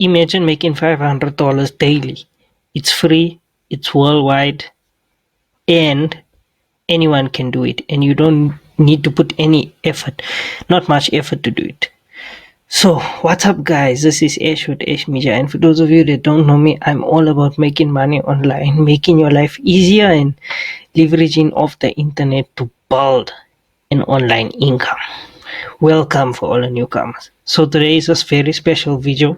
Imagine making $500 daily. It's free, it's worldwide, and anyone can do it, and you don't need to put any effort, not much effort to do it. So, what's up, guys? This is Ash with Ash Media, and for those of you that don't know me, I'm all about making money online, making your life easier, and leveraging off the internet to build an online income. Welcome for all the newcomers. So today is a very special video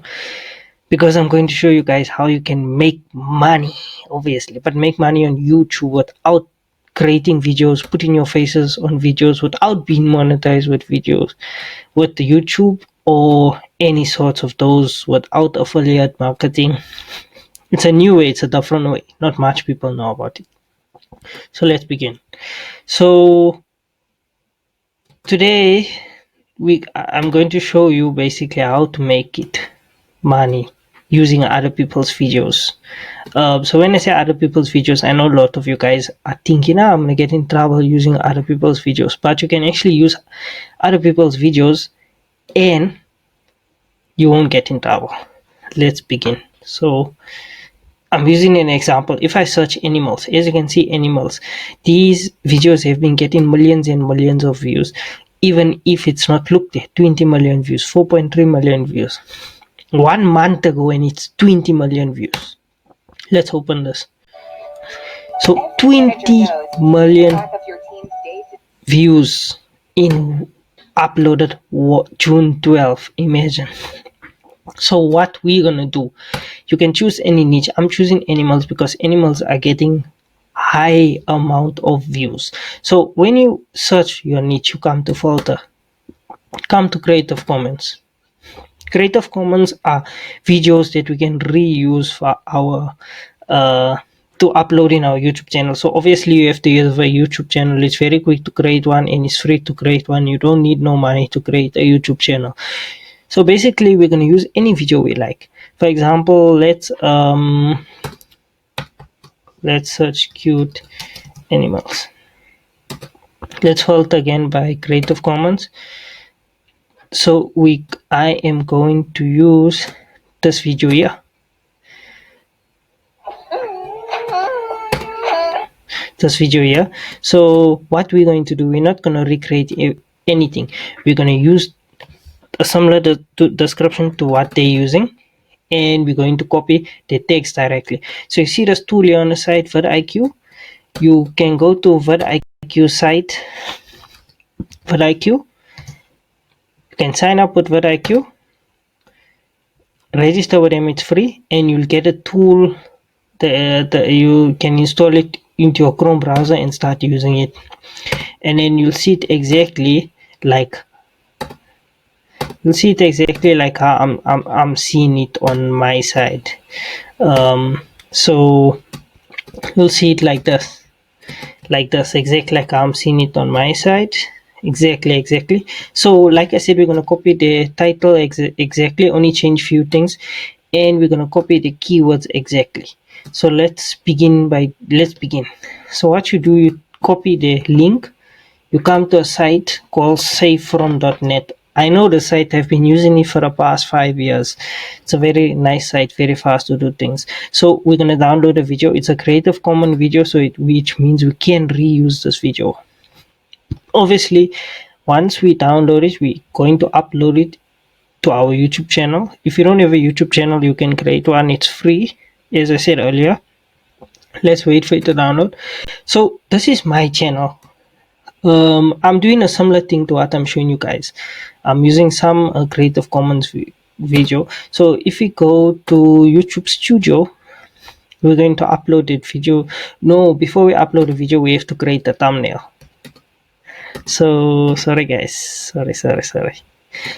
because I'm going to show you guys how you can make money, obviously, but make money on YouTube without creating videos, putting your faces on videos, without being monetized with videos, with the YouTube or any sorts of those, without affiliate marketing. It's a new way, it's a different way. Not much people know about it. So let's begin. So today I'm going to show you basically how to make it money using other people's videos. So when I say other people's videos, I know a lot of you guys are thinking, I'm gonna get in trouble using other people's videos, but you can actually use other people's videos and you won't get in trouble. Let's begin. So I'm using an example. If I search animals, as you can see, animals, these videos have been getting millions and millions of views. Even if it's not looked at, 20 million views, 4.3 million views. 1 month ago, and it's 20 million views. Let's open this. So 20 million views in uploaded June 12. Imagine. So what we're gonna do, you can choose any niche. I'm choosing animals because animals are getting high amount of views. So when you search your niche, you come to filter, come to Creative Commons. Creative Commons are videos that we can reuse for our to upload in our YouTube channel. So obviously you have to use a YouTube channel. It's very quick to create one and it's free to create one. You don't need no money to create a YouTube channel. So basically we're going to use any video we like. For example, let's search cute animals. Let's filter again by Creative Commons. So I am going to use this video here. So what we're going to do, we're not going to recreate anything. We're going to use a similar description to what they're using, and we're going to copy the text directly. So you see this tool here on the side, vidIQ. You can go to vidIQ site, vidIQ. You can sign up with vidIQ, register with them, it's free, and you'll get a tool. You can install it into your Chrome browser and start using it, and then you'll see it exactly like how I'm seeing it on my side. So you'll see it like this, exactly like I'm seeing it on my side. Exactly. So like I said, we're going to copy the title exactly, only change few things, and we're going to copy the keywords exactly. So let's begin. So what you do, you copy the link, you come to a site called savefrom.net. I know the site, I've been using it for the past 5 years. It's a very nice site, very fast to do things. So we're going to download a video. It's a Creative Commons video, which means we can reuse this video. Obviously, once we download it, we're going to upload it to our YouTube channel. If you don't have a YouTube channel, you can create one. It's free, as I said earlier. Let's wait for it to download. So this is my channel. I'm doing a similar thing to what I'm showing you guys. I'm using some Creative Commons video. So if we go to YouTube Studio, we're going to upload the video. No, before we upload the video, we have to create a thumbnail. So sorry guys, sorry.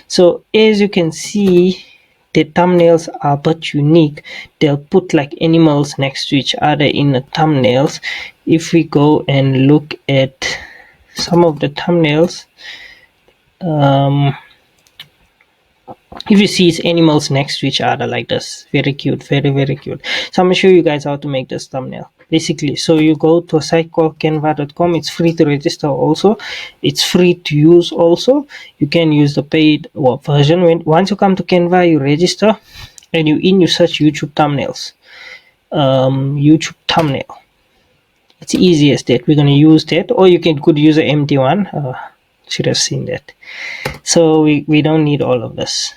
So as you can see, the thumbnails are but unique. They'll put like animals next to each other in the thumbnails. If we go and look at some of the thumbnails, if you see, it's animals next to each other like this. Very cute, very cute. So I'm gonna show you guys how to make this thumbnail. Basically, so you go to a site called canva.com. It's free to register also, it's free to use also. You can use the paid version. Once you come to Canva, you register, and you search YouTube thumbnails, YouTube thumbnail. It's easy as that. We're going to use that, or you could use an empty one. Should have seen that. So we don't need all of this.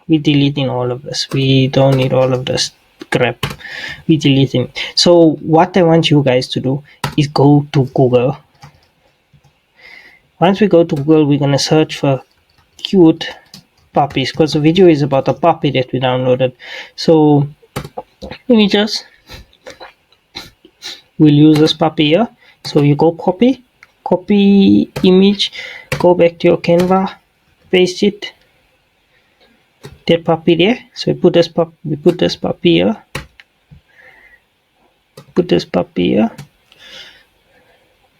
We're deleting all of this. We don't need all of this crap. We're deleting. So what I want you guys to do is go to Google. Once we go to Google, we're going to search for cute puppies, because the video is about a puppy that we downloaded. So images, we'll use this puppy here. So you go copy image, go back to your Canva, paste it, that puppy there. So we put this puppy here,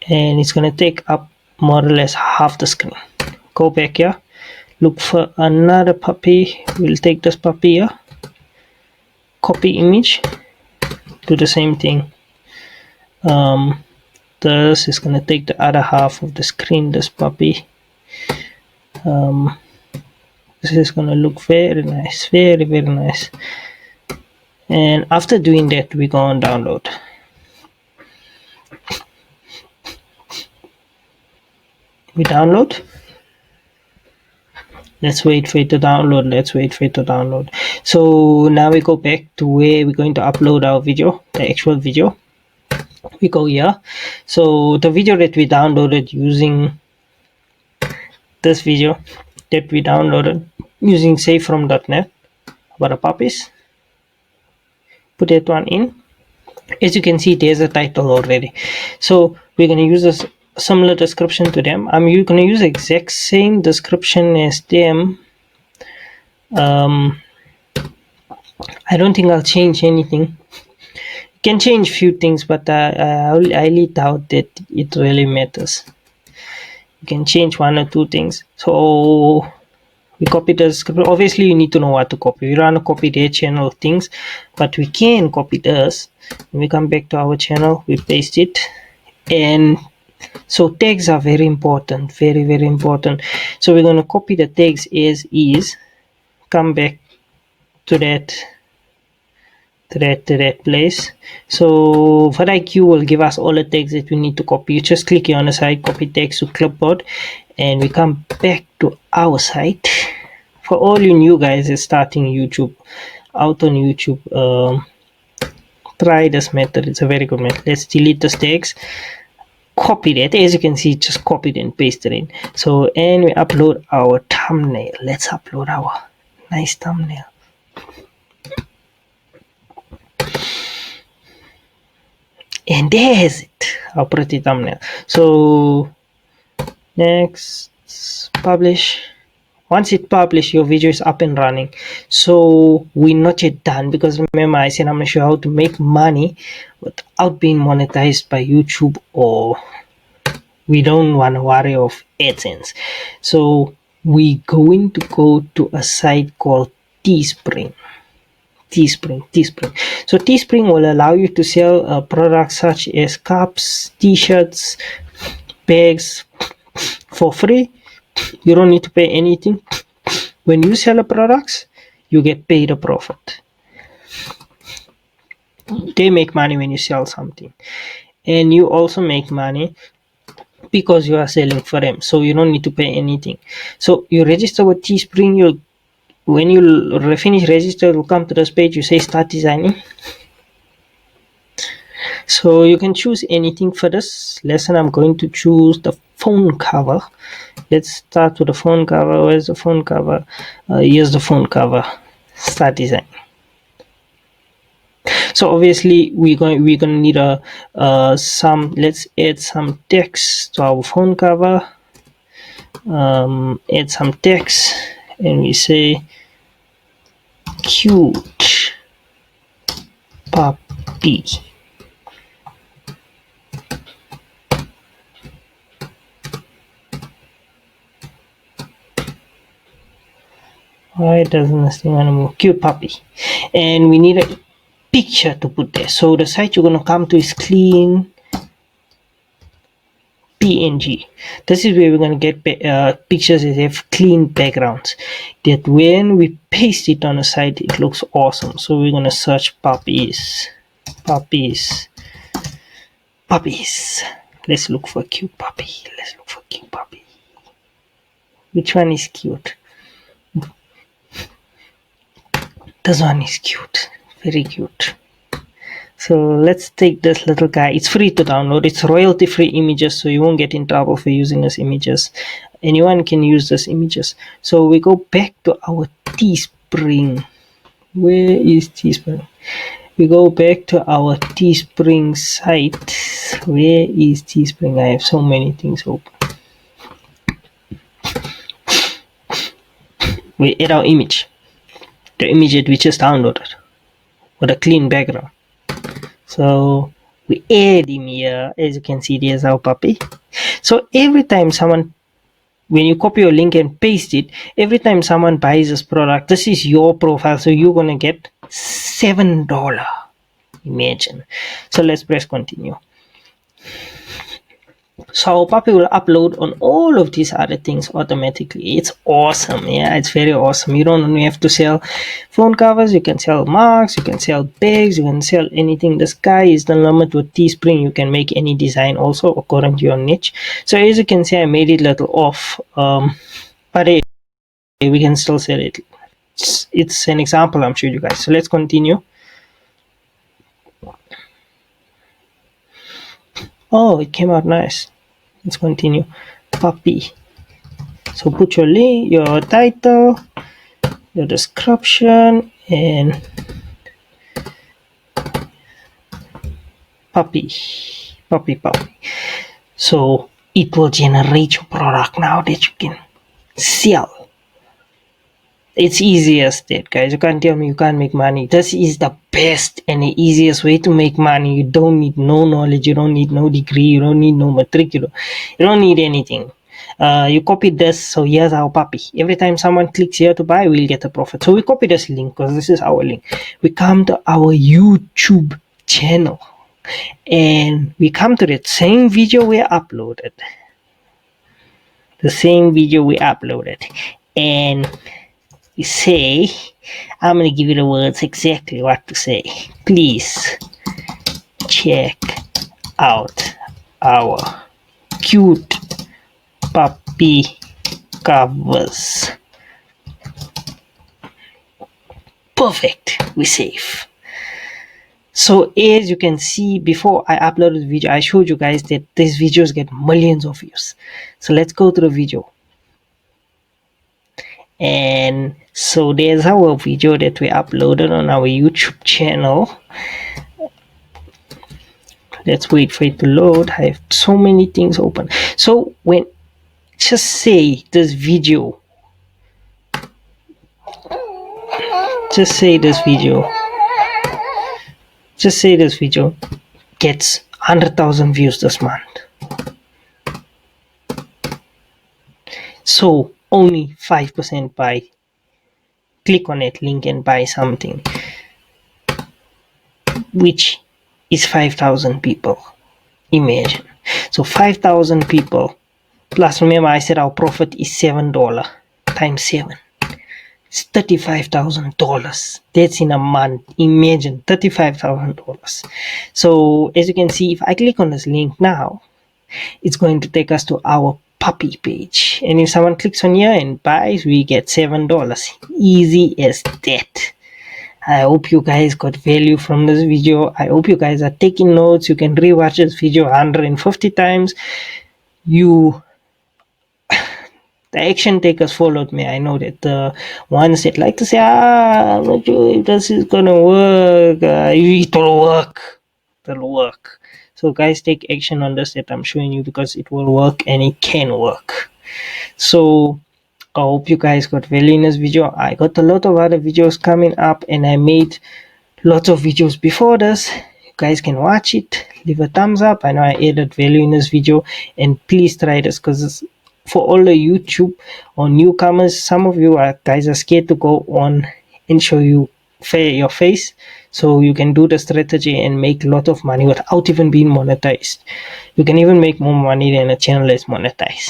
and it's going to take up more or less half the screen. Go back here, look for another puppy. We'll take this puppy here, copy image, do the same thing. This is going to take the other half of the screen, this puppy. This is going to look very nice, very nice. And after doing that, we go on download. We download. Let's wait for it to download. So now we go back to where we're going to upload our video, the actual video. We go here. So the video that we downloaded using this video that we downloaded using savefrom.net about the puppies, put that one in. As you can see, there's a title already. So we're going to use a similar description to them. I'm going to use the exact same description as them. I don't think I'll change anything. You can change few things, but I highly doubt that it really matters. You can change one or two things. So we copy the script. Obviously you need to know what to copy. We don't want to copy their channel things, but we can copy this. When we come back to our channel, we paste it. And so tags are very important, very important. So we're going to copy the tags as is, come back to that place. So VidIQ will give us all the tags that we need to copy. You just click here on the side, copy text to clipboard, and we come back to our site. For all you new guys is starting YouTube, out on YouTube, try this method. It's a very good method. Let's delete the tags, copy that. As you can see, just copied and pasted in. So, and we upload our thumbnail. Let's upload our nice thumbnail. And there's it, our pretty thumbnail. So next, publish. Once it published, your video is up and running. So we're not yet done, because remember I said I'm going to show you how to make money without being monetized by YouTube, or we don't want to worry of AdSense. So we're going to go to a site called Teespring. So Teespring will allow you to sell products such as cups, t-shirts, bags for free. You don't need to pay anything. When you sell a products, you get paid a profit. They make money when you sell something, and you also make money because you are selling for them, so you don't need to pay anything. So you register with Teespring. When you finish register, you'll come to this page. You say start designing. So you can choose anything. For this lesson, I'm going to choose the phone cover. Let's start with the phone cover. Where's the phone cover? Here's the phone cover. Start design. So obviously we're gonna need some. Let's add some text to our phone cover. Add some text, and we say cute puppy. Why it doesn't this thing anymore? Cute puppy. And we need a picture to put there. So the site you're gonna come to is clean PNG. This is where we're going to get pictures that have clean backgrounds, that when we paste it on a site it looks awesome. So we're going to search puppies. Let's look for a cute puppy. Which one is cute? This one is cute, very cute. So let's take this little guy. It's free to download. It's royalty free images, so you won't get in trouble for using this images. Anyone can use this images. So we go back to our Teespring. Where is Teespring? We go back to our Teespring site. Where is Teespring? I have so many things open. We add our image, the image that we just downloaded, with a clean background. So we add him here. As you can see, there's our puppy. So every time someone, when you copy your link and paste it, every time someone buys this product, this is your profile, so you're gonna get $7. Imagine. So let's press continue. So our puppy will upload on all of these other things automatically. It's awesome. Yeah, it's very awesome. You don't only have to sell phone covers, you can sell marks, you can sell bags, you can sell anything. The sky is the limit with Teespring. You can make any design also according to your niche. So as you can see, I made it a little off, but we can still sell it. It's an example I'm showing you guys. So let's continue. Oh, it came out nice. Let's continue. Puppy. So put your link, your title, your description, and puppy. So it will generate your product now that you can sell. It's easy as that, guys. You can't tell me you can't make money. This is the best and the easiest way to make money. You don't need no knowledge, you don't need no degree, you don't need no matric, you don't need anything. You copy this. So here's our puppy. Every time someone clicks here to buy, we'll get a profit. So we copy this link because this is our link. We come to our YouTube channel and we come to that same video we uploaded. And we say, I'm going to give you the words exactly what to say. Please check out our cute puppy covers. Perfect. We save. So as you can see, before I uploaded the video, I showed you guys that these videos get millions of views. So let's go to the video. And so there's our video that we uploaded on our YouTube channel. Let's wait for it to load. I have so many things open. So when just say this video gets 100,000 views this month. So only 5% buy. Click on that link and buy something, which is 5,000 people. Imagine. So 5,000 people plus, remember I said our profit is $7 times 7. It's $35,000. That's in a month. Imagine $35,000. So as you can see, if I click on this link now, it's going to take us to our puppy page, and if someone clicks on here and buys, we get $7. Easy as that. I hope you guys got value from this video. I hope you guys are taking notes. You can rewatch this video 150 times. The action takers followed me. I know that the ones that like to say, I'm not sure if this is gonna work. It'll work. So guys, take action on this that I'm showing you, because it will work and it can work. So I hope you guys got value in this video. I got a lot of other videos coming up, and I made lots of videos before this. You guys can watch it, leave a thumbs up. I know I added value in this video, and please try this, because for all the YouTube or newcomers, some of you guys are scared to go on and show you your face, so you can do the strategy and make a lot of money without even being monetized. You can even make more money than a channel is monetized.